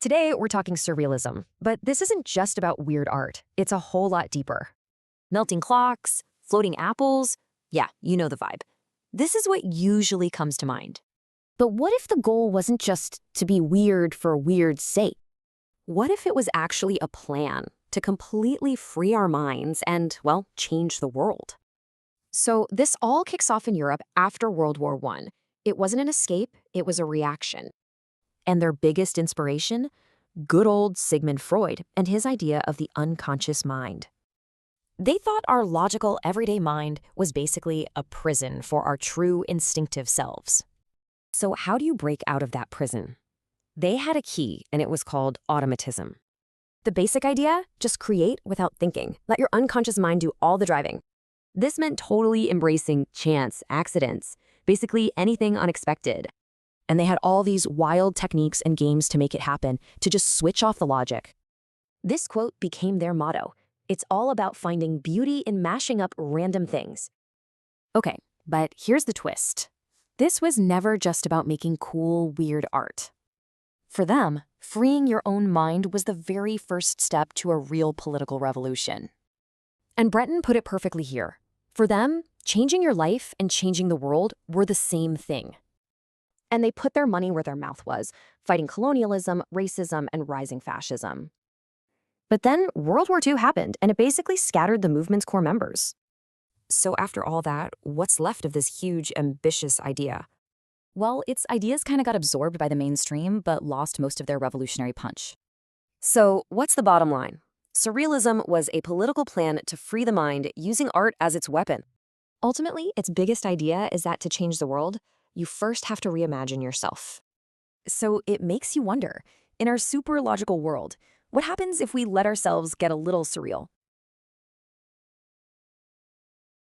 Today, we're talking surrealism, but this isn't just about weird art. It's a whole lot deeper. Melting clocks, floating apples. Yeah, you know the vibe. This is what usually comes to mind. But what if the goal wasn't just to be weird for weird's sake? What if it was actually a plan to completely free our minds and, well, change the world? So this all kicks off in Europe after World War I. It wasn't an escape, it was a reaction. And their biggest inspiration? Good old Sigmund Freud and his idea of the unconscious mind. They thought our logical, everyday mind was basically a prison for our true instinctive selves. So how do you break out of that prison? They had a key, and it was called automatism. The basic idea? Just create without thinking. Let your unconscious mind do all the driving. This meant totally embracing chance, accidents, basically anything unexpected. And they had all these wild techniques and games to make it happen, to just switch off the logic. This quote became their motto. It's all about finding beauty in mashing up random things. Okay, but here's the twist. This was never just about making cool, weird art. For them, freeing your own mind was the very first step to a real political revolution. And Breton put it perfectly here. For them, changing your life and changing the world were the same thing. And they put their money where their mouth was, fighting colonialism, racism, and rising fascism. But then World War II happened, and it basically scattered the movement's core members. So after all that, what's left of this huge, ambitious idea? Well, its ideas kind of got absorbed by the mainstream, but lost most of their revolutionary punch. So what's the bottom line? Surrealism was a political plan to free the mind using art as its weapon. Ultimately, its biggest idea is that to change the world, you first have to reimagine yourself. So it makes you wonder, in our super logical world, what happens if we let ourselves get a little surreal?